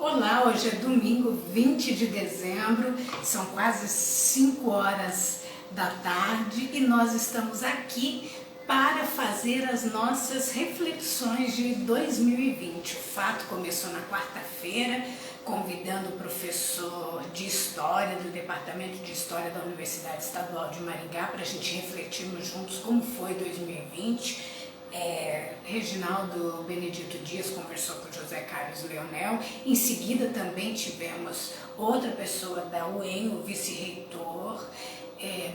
Olá, hoje é domingo 20 de dezembro, são quase 5 horas da tarde e nós estamos aqui para fazer as nossas reflexões de 2020. O fato começou na quarta-feira, convidando o professor de História do Departamento de História da Universidade Estadual de Maringá para a gente refletirmos juntos como foi 2020. Reginaldo Benedito Dias conversou com José Carlos Leonel. Em seguida também tivemos outra pessoa da UEM, o vice-reitor,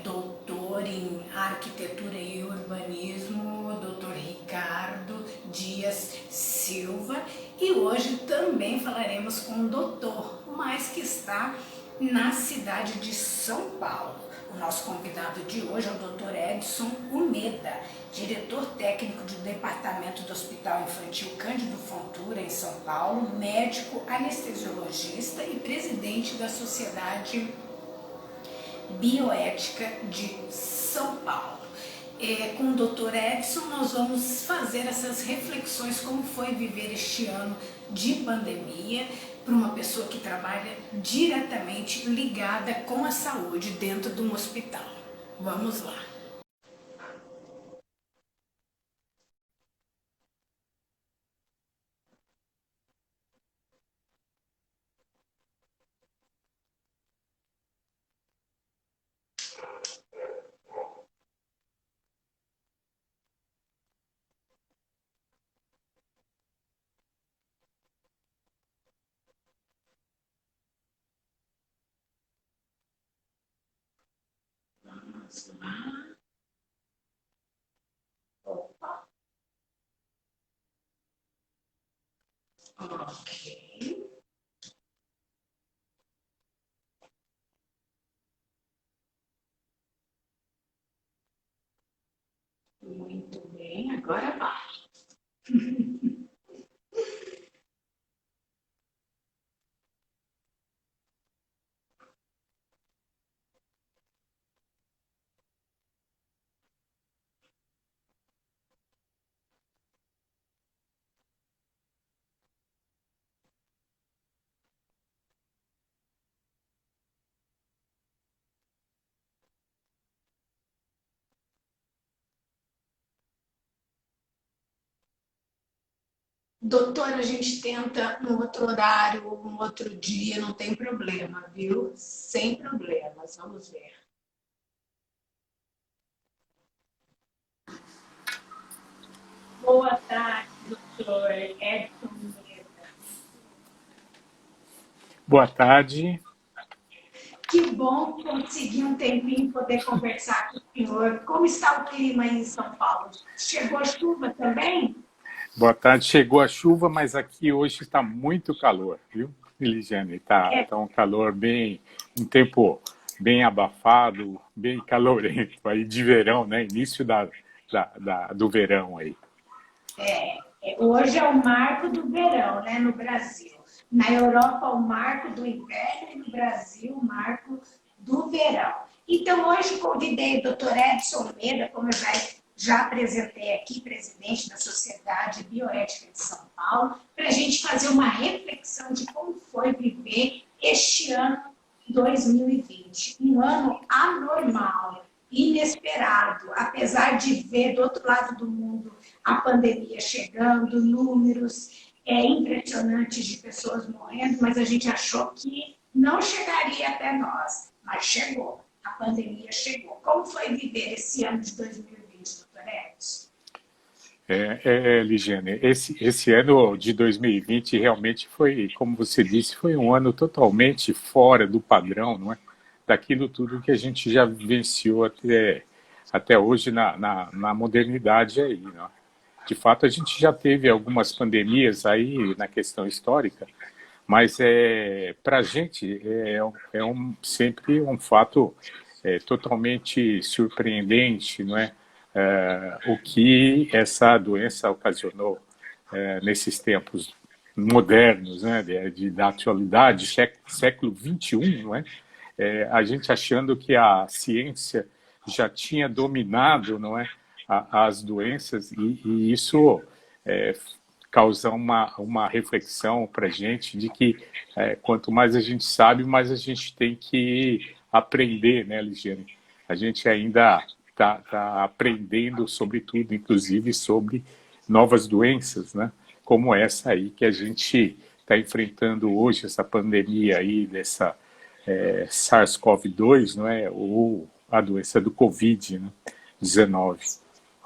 doutor em arquitetura e urbanismo, doutor Ricardo Dias Silva. E hoje também falaremos com um doutor, mas que está na cidade de São Paulo. O nosso convidado de hoje é o Dr. Edson Umeda, diretor técnico do Departamento do Hospital Infantil Cândido Fontoura, em São Paulo, médico anestesiologista e presidente da Sociedade Bioética de São Paulo. Com o Dr. Edson, nós vamos fazer essas reflexões, como foi viver este ano de pandemia, para uma pessoa que trabalha diretamente ligada com a saúde dentro de um hospital. Vamos lá. Vamos lá. Opa. Ok. Muito bem, agora vai. Doutor, a gente tenta um outro horário, um outro dia, não tem problema, viu? Sem problemas, vamos ver. Boa tarde, doutor Edson Menezes. Boa tarde. Que bom conseguir um tempinho poder conversar com o senhor. Como está o clima aí em São Paulo? Chegou a chuva também? Boa tarde. Chegou a chuva, mas aqui hoje está muito calor, viu, Eligiane? Tá um calor um tempo bem abafado, bem calorento, aí de verão, né? Início do verão aí. Hoje é o marco do verão, né, no Brasil. Na Europa, o marco do inverno e no Brasil, o marco do verão. Então, hoje convidei o Dr. Edson Meda, como eu já apresentei aqui, presidente da Sociedade Bioética de São Paulo, para a gente fazer uma reflexão de como foi viver este ano 2020. Um ano anormal, inesperado, apesar de ver do outro lado do mundo a pandemia chegando, números impressionantes de pessoas morrendo, mas a gente achou que não chegaria até nós, mas chegou, a pandemia chegou. Como foi viver esse ano de 2020, doutor Edson? Ligiane, esse ano de 2020 realmente foi, como você disse, foi um ano totalmente fora do padrão, não é? Daquilo tudo que a gente já vivenciou até hoje na modernidade aí, não é? De fato, a gente já teve algumas pandemias aí na questão histórica, mas para a gente sempre um fato totalmente surpreendente, não é? O que essa doença ocasionou nesses tempos modernos, né, da atualidade, século XXI, não é? A gente achando que a ciência já tinha dominado, não é, as doenças, e isso causar uma reflexão para a gente de que quanto mais a gente sabe, mais a gente tem que aprender, né, Ligiane? A gente ainda está aprendendo sobre tudo, inclusive sobre novas doenças, né? Como essa aí que a gente está enfrentando hoje, essa pandemia aí dessa SARS-CoV-2, não é? Ou a doença do Covid-19.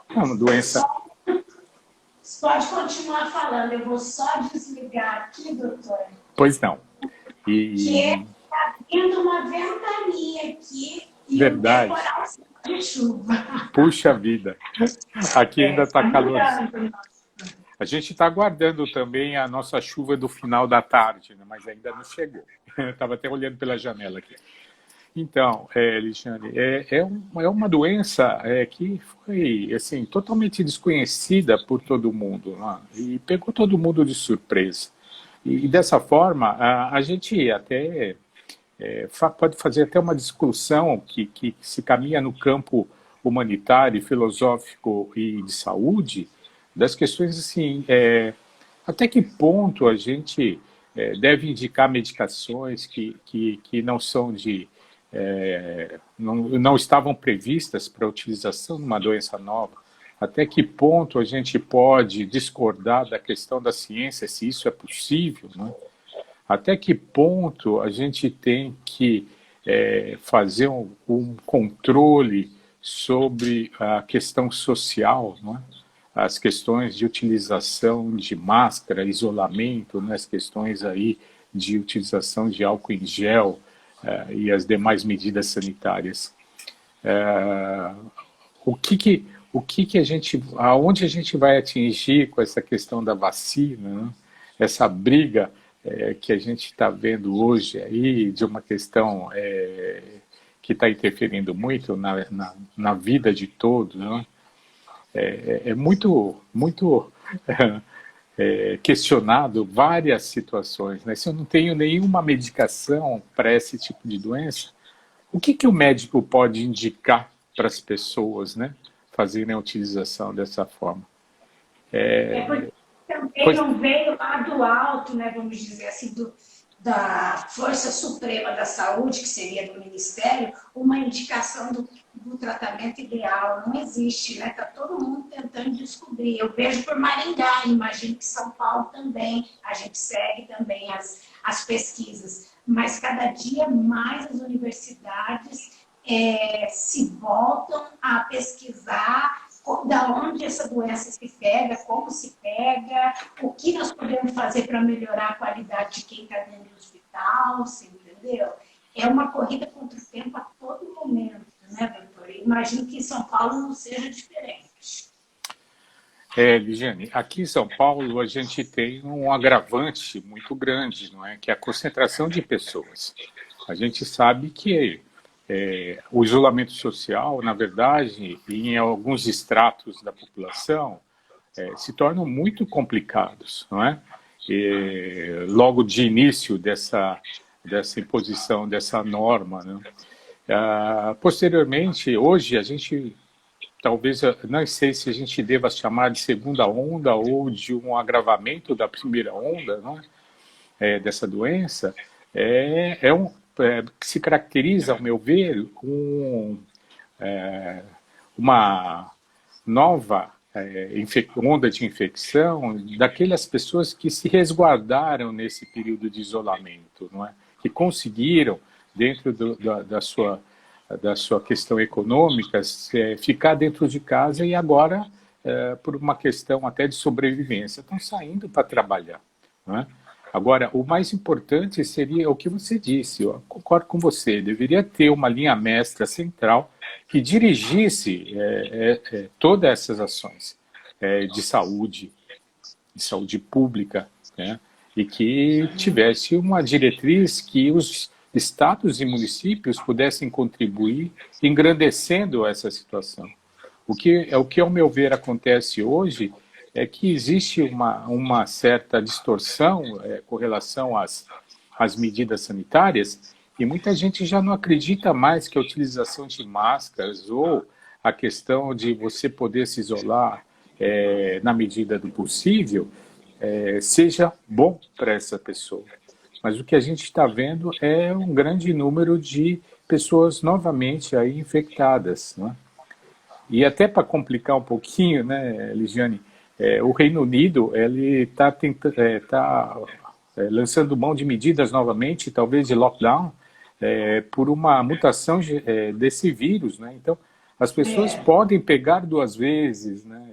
É uma doença... Pode continuar falando, eu vou só desligar aqui, doutor. Pois não. Que está vindo uma ventania aqui e Verdade. um temporal de chuva. Puxa vida. Aqui ainda está calor. Mudando. A gente está aguardando também a nossa chuva do final da tarde, né? Mas ainda não chegou. Estava até olhando pela janela aqui. Então, Alexandre, é uma doença que foi assim, totalmente desconhecida por todo mundo, né? E pegou todo mundo de surpresa. E dessa forma, a gente até pode fazer até uma discussão que se caminha no campo humanitário, filosófico e de saúde, das questões assim, até que ponto a gente deve indicar medicações que não são não estavam previstas para a utilização numa doença nova. Até que ponto a gente pode discordar da questão da ciência, se isso é possível, né? Até que ponto a gente tem que fazer um controle sobre a questão social, não é? As questões de utilização de máscara, isolamento, né? As questões aí de utilização de álcool em gel e as demais medidas sanitárias. Aonde a gente vai atingir com essa questão da vacina, né? Essa briga que a gente está vendo hoje aí, de uma questão que está interferindo muito na vida de todos, né? Muito questionado várias situações, né? Se eu não tenho nenhuma medicação para esse tipo de doença, o que o médico pode indicar para as pessoas, né, fazerem a utilização dessa forma? Porque também não veio lá do alto, né, vamos dizer assim, da Força Suprema da Saúde, que seria do Ministério, uma indicação do tratamento ideal. Não existe, né? Está todo mundo tentando descobrir. Eu vejo por Maringá, imagino que São Paulo também, a gente segue também as pesquisas. Mas cada dia mais as universidades se voltam a pesquisar da onde essa doença se pega, como se pega, o que nós podemos fazer para melhorar a qualidade de quem está dentro do hospital, você entendeu? É uma corrida contra o tempo a todo momento, né, doutor? Eu imagino que em São Paulo não seja diferente. Ligiane, aqui em São Paulo a gente tem um agravante muito grande, não é? Que é a concentração de pessoas. A gente sabe que o isolamento social, na verdade, em alguns estratos da população, se tornam muito complicados, não é? Logo de início dessa imposição, dessa norma, né? Posteriormente, hoje, a gente, talvez, não sei se a gente deva chamar de segunda onda ou de um agravamento da primeira onda, não é? Dessa doença, que se caracteriza, ao meu ver, uma nova onda de infecção daquelas pessoas que se resguardaram nesse período de isolamento, não é? Que conseguiram, dentro da sua questão econômica, ficar dentro de casa e agora, por uma questão até de sobrevivência, estão saindo para trabalhar, não é? Agora, o mais importante seria o que você disse, eu concordo com você, deveria ter uma linha mestra central que dirigisse todas essas ações de saúde pública, né? E que tivesse uma diretriz que os estados e municípios pudessem contribuir engrandecendo essa situação. O que, ao meu ver, acontece hoje é que existe uma certa distorção com relação às medidas sanitárias e muita gente já não acredita mais que a utilização de máscaras ou a questão de você poder se isolar na medida do possível seja bom para essa pessoa. Mas o que a gente está vendo é um grande número de pessoas novamente aí infectadas, né? E até para complicar um pouquinho, né, Ligiane, o Reino Unido ele está lançando mão de medidas novamente, talvez de lockdown, por uma mutação desse vírus, né? Então, as pessoas É. podem pegar duas vezes, né?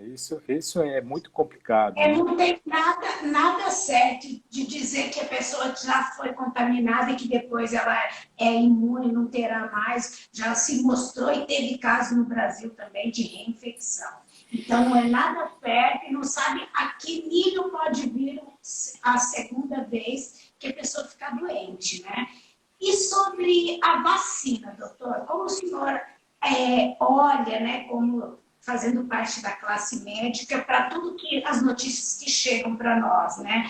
Isso é muito complicado, né? Não tem nada certo de dizer que a pessoa já foi contaminada e que depois ela é imune, não terá mais. Já se mostrou e teve caso no Brasil também de reinfecção. Então, não é nada certo e não sabe a que nível pode vir a segunda vez que a pessoa ficar doente, né? E sobre a vacina, doutor, como o senhor olha, né, como fazendo parte da classe médica, para tudo que as notícias que chegam para nós, né?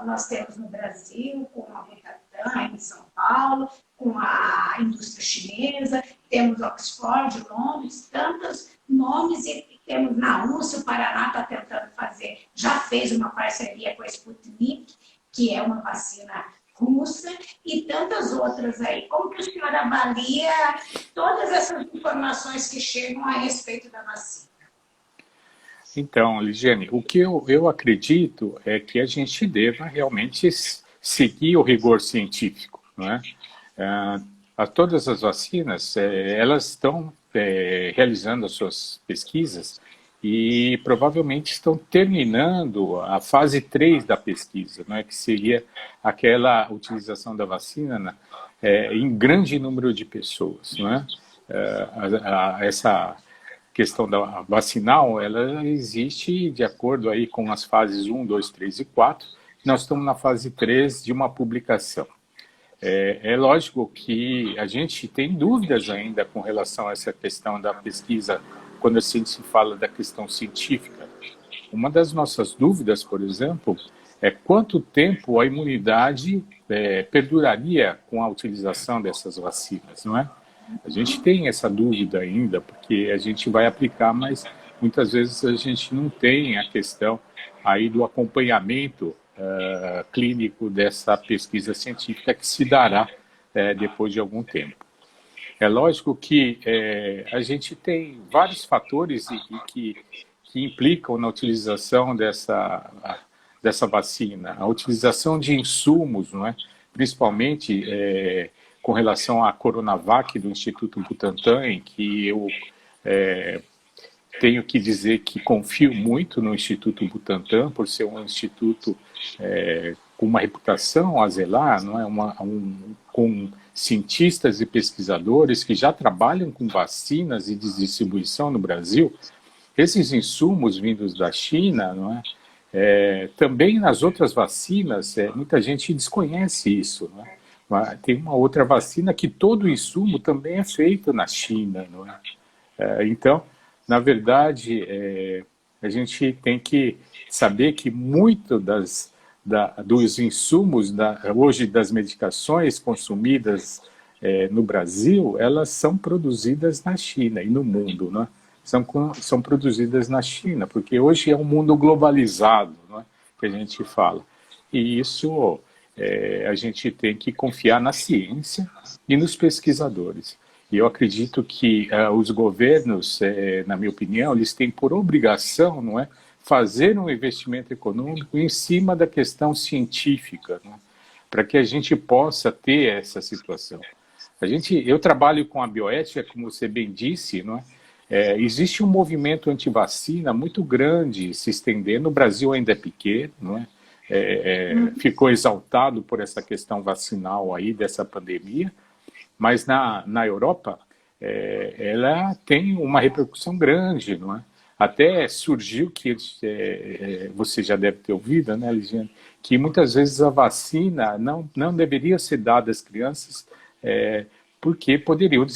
Nós temos no Brasil, com a Butantan, em São Paulo, com a indústria chinesa, temos Oxford, Londres, tantos nomes, e temos na Rússia, o Paraná está tentando fazer, já fez uma parceria com a Sputnik, que é uma vacina russa, e tantas outras aí. Como que o senhor avalia todas essas informações que chegam a respeito da vacina? Então, Ligiane, o que eu acredito é que a gente deva realmente seguir o rigor científico, não é? Todas as vacinas, elas estão realizando as suas pesquisas e provavelmente estão terminando a fase 3 da pesquisa, não é? Que seria aquela utilização da vacina em grande número de pessoas, não é? Essa questão da vacinal, ela existe de acordo aí com as fases 1, 2, 3 e 4. Nós estamos na fase 3 de uma publicação. É lógico que a gente tem dúvidas ainda com relação a essa questão da pesquisa, quando a gente se fala da questão científica. Uma das nossas dúvidas, por exemplo, é quanto tempo a imunidade perduraria com a utilização dessas vacinas, não é? A gente tem essa dúvida ainda, porque a gente vai aplicar, mas muitas vezes a gente não tem a questão aí do acompanhamento clínico dessa pesquisa científica que se dará depois de algum tempo. É lógico que a gente tem vários fatores que implicam na utilização dessa vacina. A utilização de insumos, não é? Principalmente com relação à Coronavac do Instituto Butantan, em que eu tenho que dizer que confio muito no Instituto Butantan, por ser um instituto com uma reputação a zelar, não é? Com cientistas e pesquisadores que já trabalham com vacinas e distribuição no Brasil. Esses insumos vindos da China, não é? Também nas outras vacinas, muita gente desconhece isso, não é? Tem uma outra vacina que todo o insumo também é feito na China, não é? Então, na verdade, a gente tem que saber que muito dos insumos, hoje das medicações consumidas no Brasil, elas são produzidas na China e no mundo, né? São produzidas na China, porque hoje é um mundo globalizado, não é? Que a gente fala. E isso a gente tem que confiar na ciência e nos pesquisadores. E eu acredito que os governos, na minha opinião, eles têm por obrigação, não é, fazer um investimento econômico em cima da questão científica, né, para que a gente possa ter essa situação. Eu trabalho com a bioética, como você bem disse, não é? Existe um movimento antivacina muito grande se estendendo. O Brasil ainda é pequeno, não é? Ficou exaltado por essa questão vacinal aí dessa pandemia, mas na Europa ela tem uma repercussão grande, não é? Até surgiu que você já deve ter ouvido, né, Ligiane, que muitas vezes a vacina não deveria ser dada às crianças porque poderiam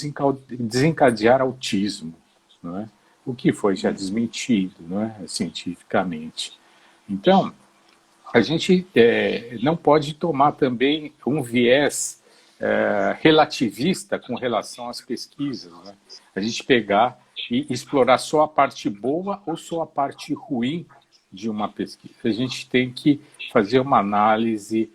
desencadear autismo, não é? O que foi já desmentido, não é, cientificamente. Então, a gente não pode tomar também um viés relativista com relação às pesquisas, né? A gente pegar e explorar só a parte boa ou só a parte ruim de uma pesquisa. A gente tem que fazer uma análise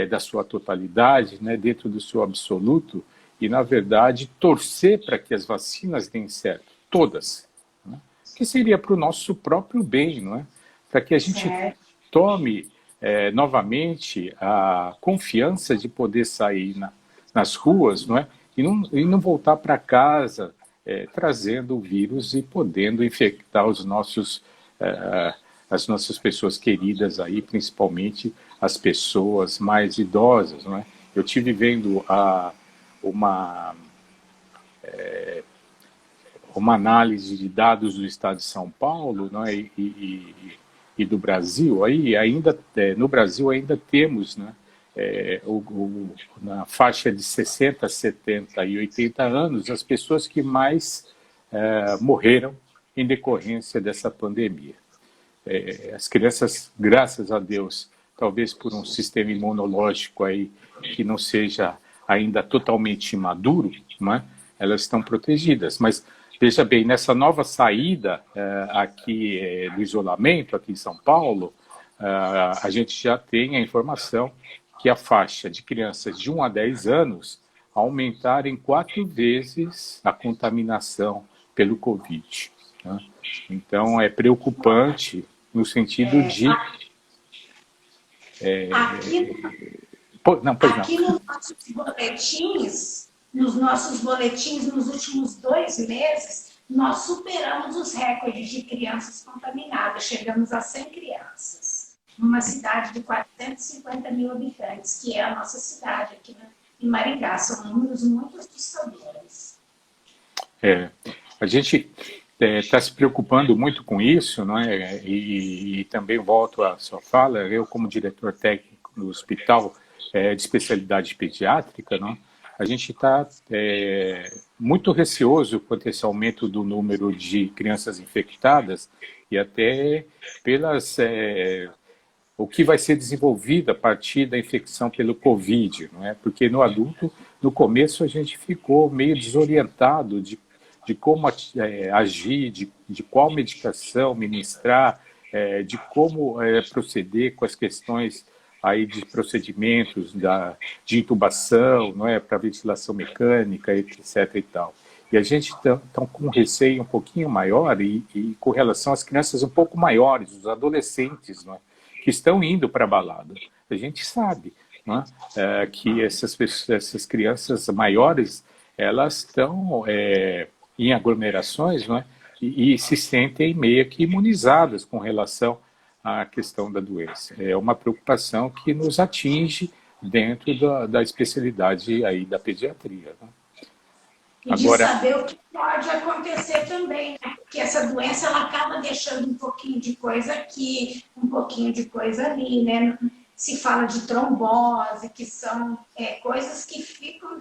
da sua totalidade, né, dentro do seu absoluto, e, na verdade, torcer para que as vacinas deem certo, todas, né? Que seria para o nosso próprio bem, não é? Para que a gente tome novamente a confiança de poder sair nas ruas, não é? E não voltar para casa trazendo o vírus e podendo infectar as nossas pessoas queridas aí, principalmente as pessoas mais idosas, não é? Eu tive vendo uma análise de dados do estado de São Paulo, não é? E do Brasil. Aí ainda no Brasil ainda temos, né, na faixa de 60, 70 e 80 anos as pessoas que mais morreram em decorrência dessa pandemia. As crianças, graças a Deus, talvez por um sistema imunológico aí que não seja ainda totalmente maduro, né, elas estão protegidas. Mas veja bem, nessa nova saída aqui do isolamento, aqui em São Paulo, a gente já tem a informação que a faixa de crianças de 1 a 10 anos aumentaram em 4 vezes a contaminação pelo Covid, né? Então, é preocupante no sentido de... Aqui nos nossos boletins, nos últimos 2 meses, nós superamos os recordes de crianças contaminadas, chegamos a 100 crianças, numa cidade de 450 mil habitantes, que é a nossa cidade aqui em Maringá. São números muito assustadores. A gente está se preocupando muito com isso, não é? E também volto à sua fala, eu como diretor técnico no hospital de especialidade pediátrica, não? A gente está muito receoso quanto a esse aumento do número de crianças infectadas e até o que vai ser desenvolvido a partir da infecção pelo Covid, não é? Porque no adulto, no começo, a gente ficou meio desorientado de como agir, de qual medicação ministrar, de como proceder com as questões aí de procedimentos de intubação, não é, para ventilação mecânica, etc. e tal. E a gente está com um receio um pouquinho maior e com relação às crianças um pouco maiores, os adolescentes, não é, que estão indo para a balada. A gente sabe, não é, que essas crianças maiores, elas estão em aglomerações, não é, e se sentem meio que imunizadas com relação a questão da doença. É uma preocupação que nos atinge dentro da especialidade aí da pediatria, né? E agora, de saber o que pode acontecer também, né? Porque essa doença ela acaba deixando um pouquinho de coisa aqui, um pouquinho de coisa ali, né? Se fala de trombose, que são coisas que ficam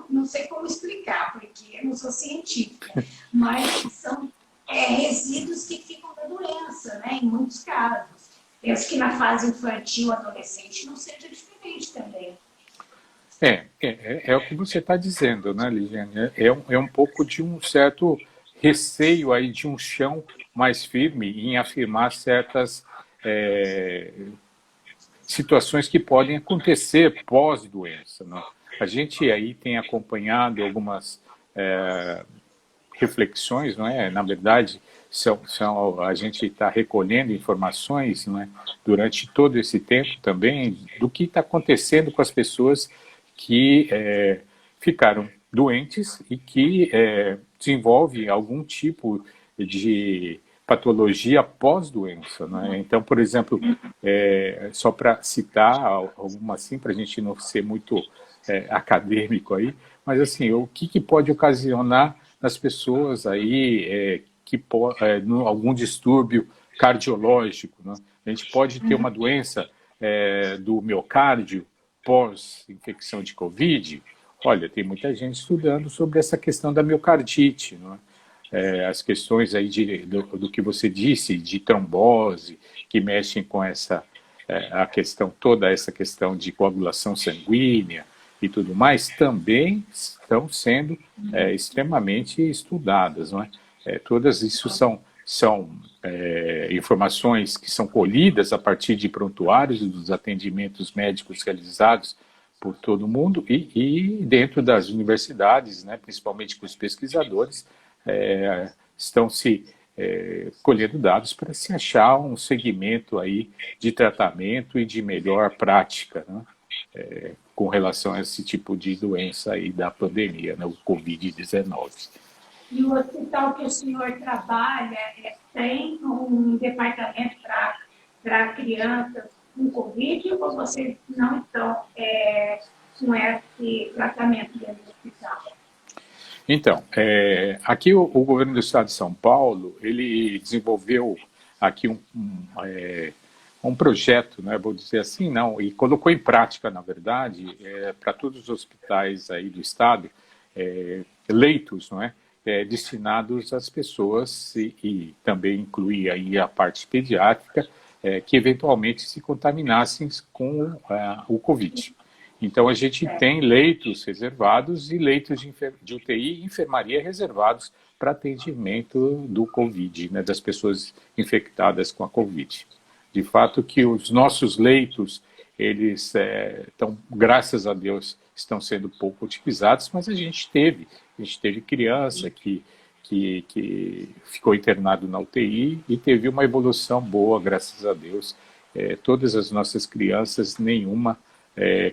não sei como explicar, porque eu não sou científica, mas são resíduos que ficam da doença, né, em muitos casos. Penso que na fase infantil, adolescente, não seja diferente também. É o que você está dizendo, né, Ligiane? É um pouco de um certo receio aí de um chão mais firme em afirmar certas situações que podem acontecer pós-doença, né? A gente aí tem acompanhado algumas reflexões, não é? Na verdade, a gente está recolhendo informações, não é? Durante todo esse tempo também do que está acontecendo com as pessoas que ficaram doentes e que desenvolvem algum tipo de patologia pós-doença, né? Então, por exemplo, só para citar alguma assim, para a gente não ser muito acadêmico aí, mas assim, o que pode ocasionar nas pessoas aí algum distúrbio cardiológico, né? A gente pode ter uma doença do miocárdio pós-infecção de Covid. Olha, tem muita gente estudando sobre essa questão da miocardite, não é? As questões aí do que você disse, de trombose, que mexem com toda essa questão de coagulação sanguínea e tudo mais, também estão sendo extremamente estudadas, não é? Todas isso são informações que são colhidas a partir de prontuários dos atendimentos médicos realizados por todo mundo e dentro das universidades, né, principalmente com os pesquisadores, estão se colhendo dados para se achar um segmento aí de tratamento e de melhor prática, né, com relação a esse tipo de doença aí da pandemia, né, o Covid-19. E o hospital que o senhor trabalha tem um departamento para crianças com Covid ou vocês não estão com esse tratamento dentro do hospital? Então, aqui o governo do estado de São Paulo, ele desenvolveu aqui um projeto, né, vou dizer assim, não, e colocou em prática, na verdade, para todos os hospitais aí do estado, leitos, não é? Destinados às pessoas e também inclui aí a parte pediátrica, que eventualmente se contaminassem com o Covid. Então, a gente tem leitos reservados e leitos de UTI e enfermaria reservados para atendimento do Covid, né, das pessoas infectadas com a Covid. De fato que os nossos leitos, eles estão, graças a Deus, estão sendo pouco utilizados, mas a gente teve criança que ficou internado na UTI e teve uma evolução boa, graças a Deus. Todas as nossas crianças, nenhuma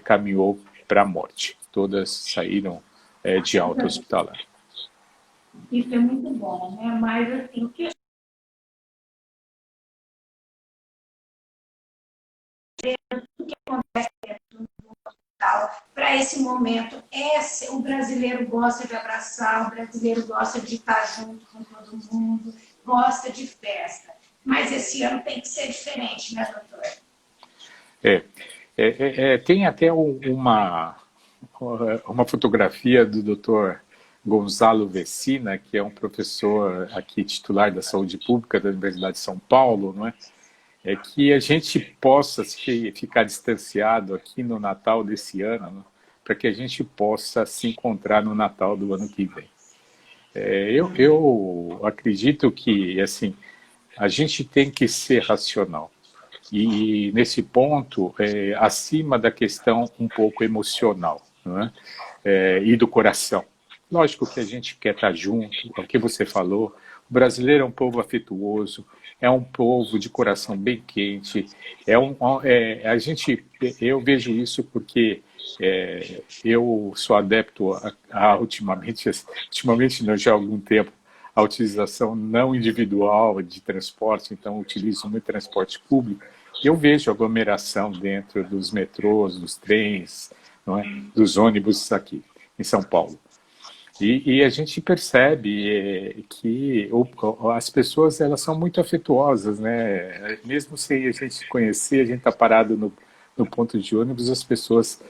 caminhou para a morte. Todas saíram de alta hospitalar. Isso é muito bom, né? Mas, assim, o que acontece dentro do hospital para esse momento o brasileiro gosta de abraçar, o brasileiro gosta de estar junto com todo mundo, gosta de festa. Mas esse ano tem que ser diferente, né, doutor? Tem até uma fotografia do doutor Gonzalo Vecina, que é um professor aqui titular da saúde pública da Universidade de São Paulo, não é? Que a gente possa ficar distanciado aqui no Natal desse ano, né? Para que a gente possa se encontrar no Natal do ano que vem. Eu acredito que assim, a gente tem que ser racional. E nesse ponto, acima da questão um pouco emocional, não é? E do coração. Lógico que a gente quer estar junto, é o que você falou, o brasileiro é um povo afetuoso, é um povo de coração bem quente, eu vejo isso porque eu sou adepto ultimamente não, já há algum tempo, a utilização não individual de transporte, então utilizo muito transporte público, e eu vejo aglomeração dentro dos metrôs, dos trens, não é? Dos ônibus aqui em São Paulo. E a gente percebe que as pessoas elas são muito afetuosas, né? Mesmo sem a gente se conhecer, a gente está parado no ponto de ônibus, as pessoas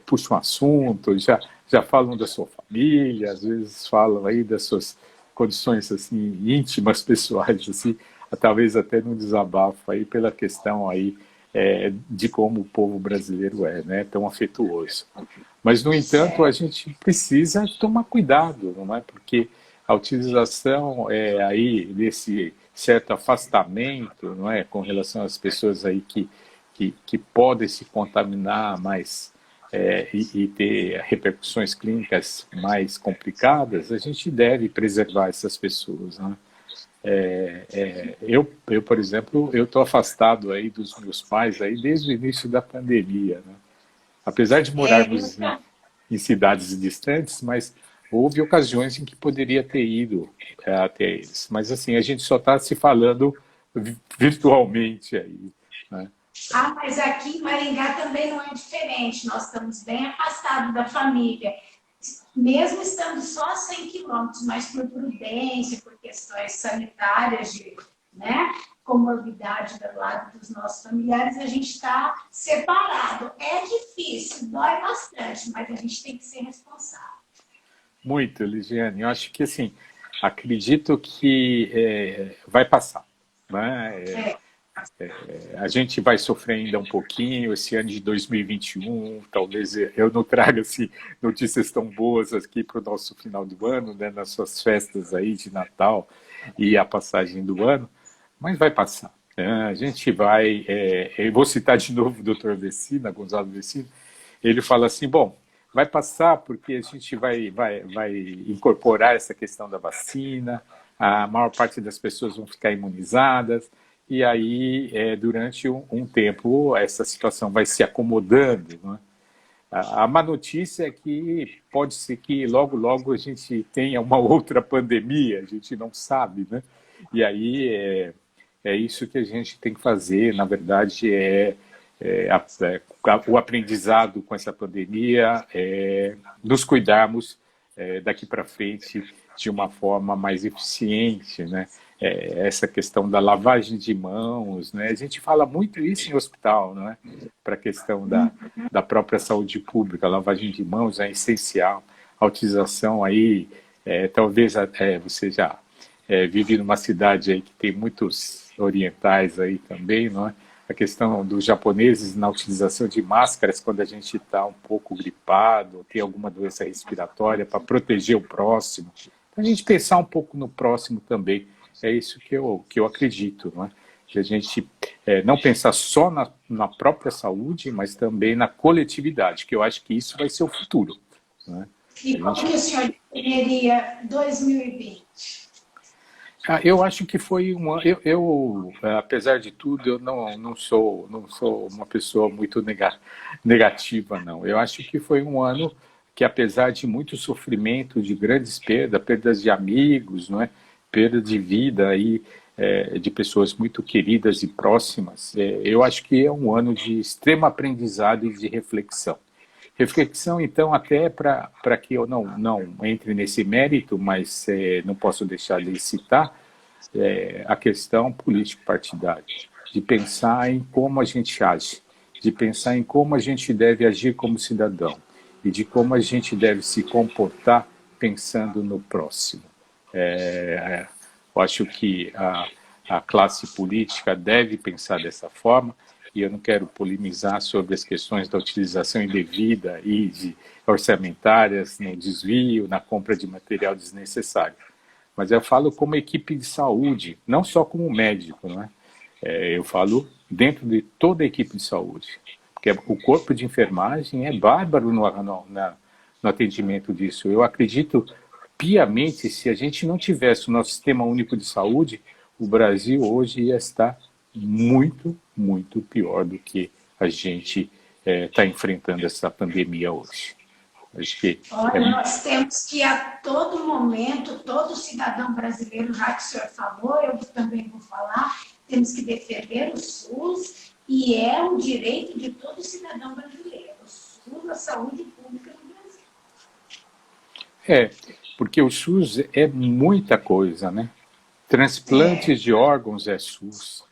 puxam assunto, já falam da sua família, às vezes falam aí das suas condições assim, íntimas, pessoais, assim, talvez até num desabafo aí pela questão aí de como o povo brasileiro né? Tão afetuoso. Mas, no entanto, a gente precisa tomar cuidado, não é? Porque a utilização aí desse certo afastamento, não é? Com relação às pessoas aí que podem se contaminar mais e ter repercussões clínicas mais complicadas, a gente deve preservar essas pessoas, né? Eu, por exemplo, eu estou afastado aí dos meus pais aí desde o início da pandemia, né? Apesar de morarmos em cidades distantes, mas houve ocasiões em que poderia ter ido até eles. Mas assim, a gente só está se falando virtualmente aí, né? Mas aqui em Maringá também não é diferente. Nós estamos bem afastados da família, mesmo estando só a 100 quilômetros, mas por prudência, por questões sanitárias, né? Comorbidade do lado dos nossos familiares, a gente está separado. É difícil, dói bastante, mas a gente tem que ser responsável. Muito, Ligiane. Eu acho que, assim, acredito que vai passar, né? A gente vai sofrer ainda um pouquinho esse ano de 2021, talvez eu não traga assim, notícias tão boas aqui para o nosso final do ano, né, nas suas festas aí de Natal, e a passagem do ano, mas vai passar. A gente vai... eu vou citar de novo o doutor Vecina, Gonzalo Vecina, ele fala assim, bom, vai passar porque a gente vai incorporar essa questão da vacina, a maior parte das pessoas vão ficar imunizadas, e aí, durante um tempo, essa situação vai se acomodando, né? A má notícia é que pode ser que logo, logo a gente tenha uma outra pandemia, a gente não sabe, né? E aí é isso que a gente tem que fazer, na verdade, o aprendizado com essa pandemia, nos cuidarmos daqui para frente de uma forma mais eficiente, né? Essa questão da lavagem de mãos, né? A gente fala muito isso em hospital, né? Para a questão da própria saúde pública, a lavagem de mãos é essencial, a utilização aí, talvez você já vive numa cidade aí que tem muitos orientais aí também, não é? A questão dos japoneses na utilização de máscaras quando a gente está um pouco gripado, tem alguma doença respiratória, para proteger o próximo. Para a gente pensar um pouco no próximo também. É isso que eu acredito, não é? Que a gente não pensar só na própria saúde, mas também na coletividade, que eu acho que isso vai ser o futuro. Não é? E como que o senhor definiria 2020? Eu acho que foi uma. Apesar de tudo, eu não sou uma pessoa muito negativa, não. Eu acho que foi um ano que, apesar de muito sofrimento, de grandes perdas de amigos, não é? Perda de vida aí, de pessoas muito queridas e próximas, eu acho que é um ano de extremo aprendizado e de reflexão. Reflexão, então, até para que eu não entre nesse mérito, mas não posso deixar de citar a questão político-partidária, de pensar em como a gente age, de pensar em como a gente deve agir como cidadão e de como a gente deve se comportar pensando no próximo. Eu acho que a classe política deve pensar dessa forma, e eu não quero polemizar sobre as questões da utilização indevida e orçamentárias no desvio, na compra de material desnecessário. Mas eu falo como equipe de saúde, não só como médico, não é? Eu falo dentro de toda a equipe de saúde, porque o corpo de enfermagem é bárbaro no atendimento disso. Eu acredito piamente, se a gente não tivesse o nosso sistema único de saúde, o Brasil hoje ia estar muito, muito pior do que a gente está enfrentando essa pandemia hoje. Acho que Olha, nós temos que a todo momento, todo cidadão brasileiro, já que o senhor falou, eu também vou falar, temos que defender o SUS e é um direito de todo cidadão brasileiro, o SUS, a saúde pública no Brasil. Porque o SUS é muita coisa, né? Transplantes de órgãos é SUS.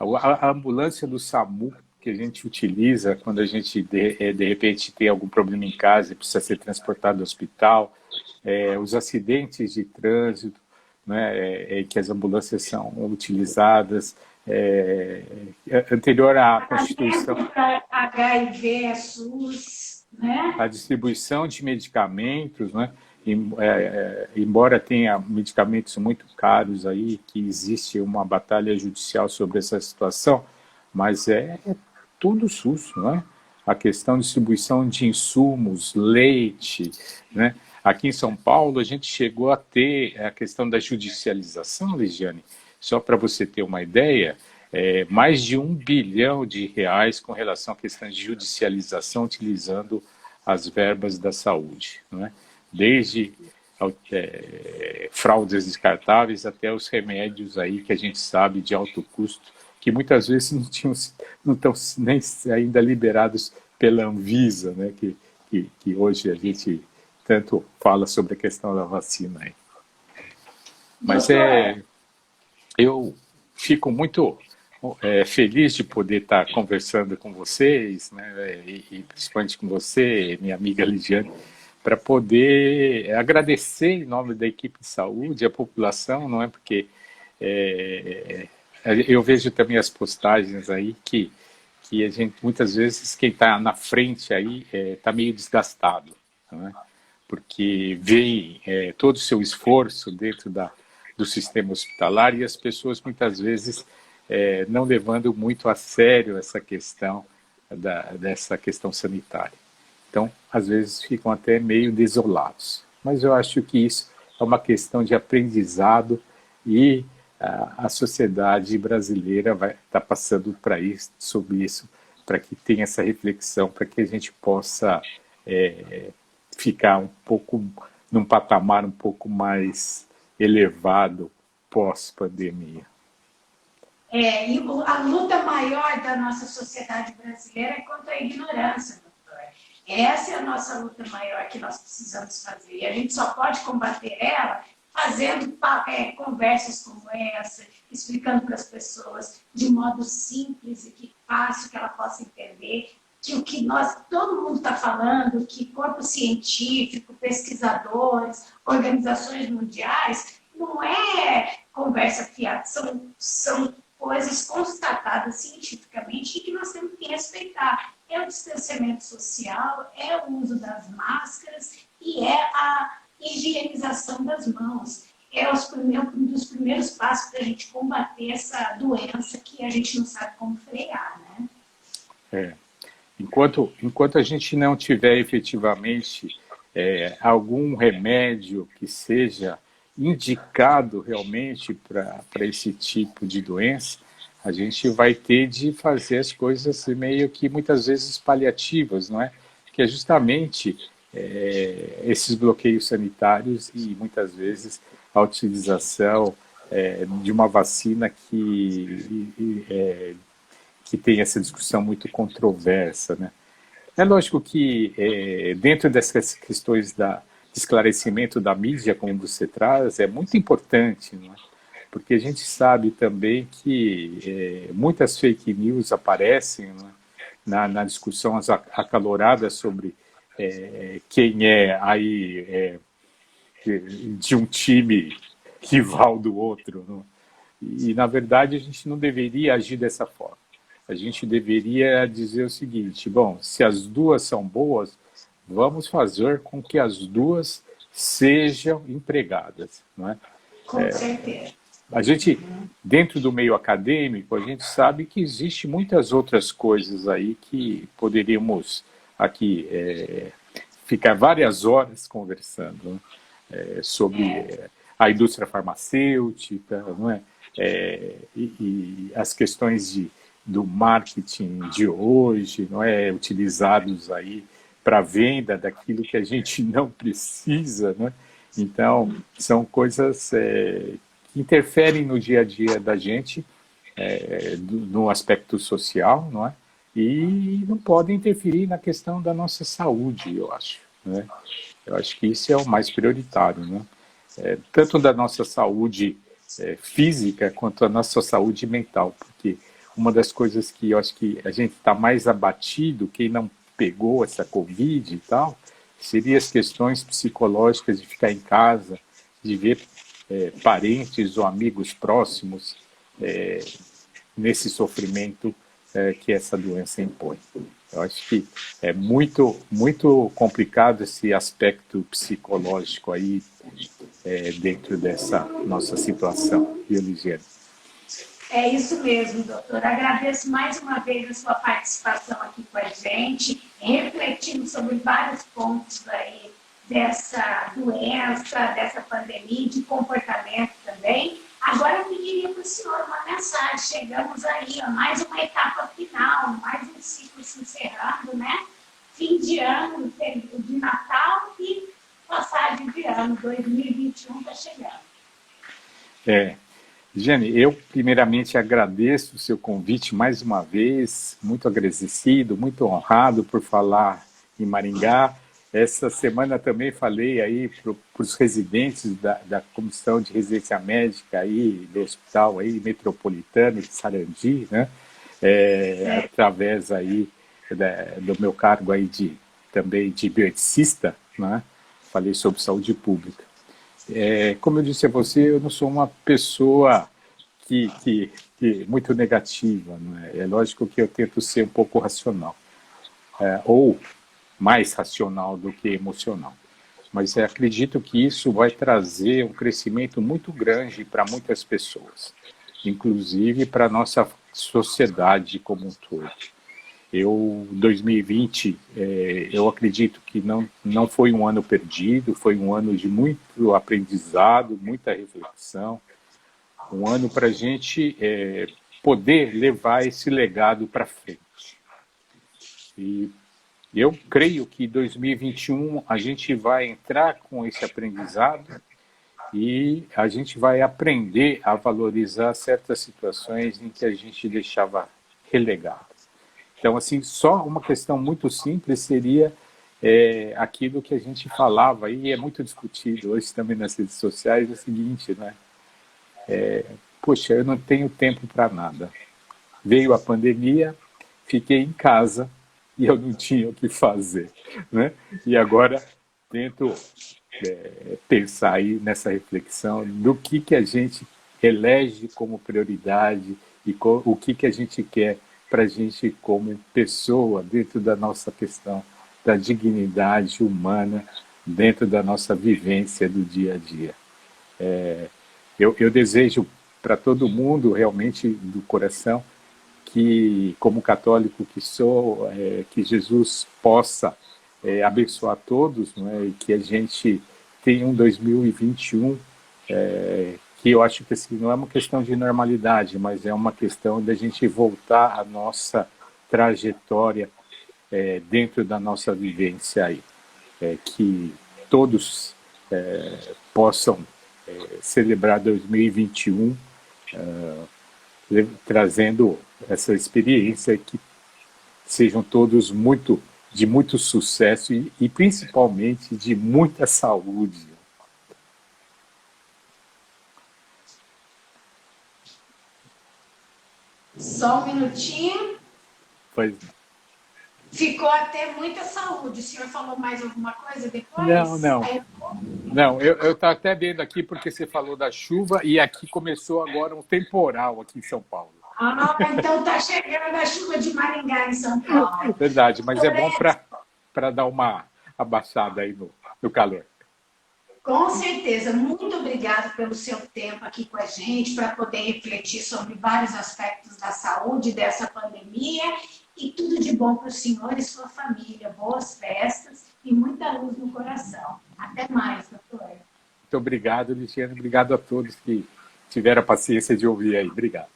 A ambulância do SAMU que a gente utiliza quando a gente, de repente, tem algum problema em casa e precisa ser transportado ao hospital, os acidentes de trânsito, né, que as ambulâncias são utilizadas, anterior à Constituição. HIV é SUS, né? A distribuição de medicamentos, né? Embora tenha medicamentos muito caros aí, que existe uma batalha judicial sobre essa situação, mas é tudo SUS, não é? A questão de distribuição de insumos, leite, né? Aqui em São Paulo a gente chegou a ter a questão da judicialização, Ligiane, só para você ter uma ideia, mais de R$ 1 bilhão com relação à questão de judicialização utilizando as verbas da saúde, não é? Desde fraldas descartáveis até os remédios aí que a gente sabe de alto custo, que muitas vezes não estão nem ainda liberados pela Anvisa, né? Que hoje a gente tanto fala sobre a questão da vacina aí. Mas eu fico muito feliz de poder estar conversando com vocês, né? E principalmente com você, minha amiga Ligiane, para poder agradecer em nome da equipe de saúde, a população, não é? Porque eu vejo também as postagens aí que a gente, muitas vezes, quem está na frente aí está meio desgastado, não é? Porque vê todo o seu esforço dentro do sistema hospitalar e as pessoas muitas vezes não levando muito a sério essa questão dessa questão sanitária. Então, às vezes ficam até meio desolados. Mas eu acho que isso é uma questão de aprendizado e a sociedade brasileira vai estar passando para isso, sobre isso, para que tenha essa reflexão, para que a gente possa ficar um pouco num patamar um pouco mais elevado pós-pandemia. E a luta maior da nossa sociedade brasileira é contra a ignorância, doutor. Essa é a nossa luta maior que nós precisamos fazer. E a gente só pode combater ela fazendo conversas como essa, explicando para as pessoas de modo simples e que fácil, que ela possa entender que o que todo mundo está falando, que corpo científico, pesquisadores, organizações mundiais, não é conversa fiada, são coisas constatadas cientificamente e que nós temos que respeitar. É o distanciamento social, é o uso das máscaras e é a higienização das mãos. É um dos primeiros passos para a gente combater essa doença que a gente não sabe como frear, né? Enquanto a gente não tiver efetivamente algum remédio que seja indicado realmente para esse tipo de doença, a gente vai ter de fazer as coisas meio que muitas vezes paliativas, não é? Que é justamente esses bloqueios sanitários e muitas vezes a utilização de uma vacina que tem essa discussão muito controversa, né? É lógico que dentro dessas questões de esclarecimento da mídia, como você traz, é muito importante, não é? Porque a gente sabe também que muitas fake news aparecem, não é? na discussão acalorada sobre quem é aí de um time rival do outro, não é? E, na verdade, a gente não deveria agir dessa forma. A gente deveria dizer o seguinte: bom, se as duas são boas, vamos fazer com que as duas sejam empregadas, não é? Com certeza. A gente, dentro do meio acadêmico, a gente sabe que existe muitas outras coisas aí que poderíamos aqui ficar várias horas conversando, né? Sobre a indústria farmacêutica, não é? E as questões do marketing de hoje, não é, utilizados aí para venda daquilo que a gente não precisa, não é? Então, são coisas que interferem no dia a dia da gente, no aspecto social, não é? E não podem interferir na questão da nossa saúde, eu acho, né? Eu acho que isso é o mais prioritário, né? Tanto da nossa saúde física quanto a nossa saúde mental, porque uma das coisas que eu acho que a gente está mais abatido, quem não pegou essa Covid e tal, seria as questões psicológicas de ficar em casa, de ver parentes ou amigos próximos nesse sofrimento que essa doença impõe. Eu acho que é muito, muito complicado esse aspecto psicológico aí dentro dessa nossa situação, viu, Ligiane? É isso mesmo, doutor. Agradeço mais uma vez a sua participação aqui com a gente, refletindo sobre vários pontos aí dessa doença, dessa pandemia e de comportamento também. Agora eu pediria para o senhor uma mensagem. Chegamos aí a mais uma etapa final, mais um ciclo se encerrando, né? Fim de ano, de Natal e passagem de ano, 2021 está chegando. Jane, eu primeiramente agradeço o seu convite mais uma vez, muito agradecido, muito honrado por falar em Maringá. Essa semana também falei aí para os residentes da Comissão de Residência Médica aí, do Hospital aí, Metropolitano de Sarandi, né? Através aí do meu cargo aí também de bioeticista, né? Falei sobre saúde pública. Como eu disse a você, eu não sou uma pessoa que muito negativa, não é? É lógico que eu tento ser um pouco racional, ou mais racional do que emocional. mas acredito que isso vai trazer um crescimento muito grande para muitas pessoas, inclusive para a nossa sociedade como um todo. 2020, eu acredito que não foi um ano perdido, foi um ano de muito aprendizado, muita reflexão, um ano para a gente poder levar esse legado para frente. E eu creio que 2021 a gente vai entrar com esse aprendizado e a gente vai aprender a valorizar certas situações em que a gente deixava relegado. Então, assim, só uma questão muito simples seria aquilo que a gente falava, e é muito discutido hoje também nas redes sociais, é o seguinte, né? Poxa, eu não tenho tempo para nada. Veio a pandemia, fiquei em casa e eu não tinha o que fazer, né? E agora tento pensar aí nessa reflexão do que a gente elege como prioridade e o que a gente quer para a gente como pessoa dentro da nossa questão da dignidade humana, dentro da nossa vivência do dia a dia. Eu desejo para todo mundo, realmente, do coração, que, como católico que sou, que Jesus possa abençoar todos, né, e que a gente tenha um 2021 que eu acho que assim, não é uma questão de normalidade, mas é uma questão da gente voltar à nossa trajetória dentro da nossa vivência aí. Que todos possam celebrar 2021 trazendo essa experiência, que sejam todos de muito sucesso e principalmente de muita saúde. Só um minutinho. Pois Ficou até muita saúde. O senhor falou mais alguma coisa não, depois? não. Não, eu estou até vendo aqui porque você falou da chuva e aqui começou agora um temporal aqui em São Paulo. Então tá chegando a chuva de Maringá em São Paulo. Verdade, mas é bom Doutor para dar uma abaixada aí no calor. Com certeza, muito obrigada pelo seu tempo aqui com a gente, para poder refletir sobre vários aspectos da saúde dessa pandemia e tudo de bom para o senhor e sua família. Boas festas e muita luz no coração. Até mais, doutor. Muito obrigado, Luciano. Obrigado a todos que tiveram a paciência de ouvir aí. Obrigado.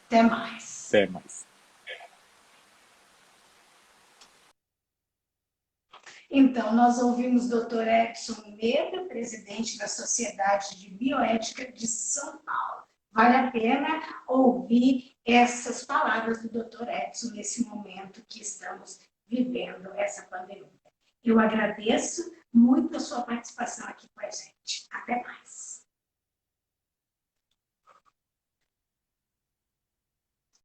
Até mais. Até mais. Então, nós ouvimos o Dr. Edson Meda, presidente da Sociedade de Bioética de São Paulo. Vale a pena ouvir essas palavras do Dr. Edson nesse momento que estamos vivendo essa pandemia. Eu agradeço muito a sua participação aqui com a gente.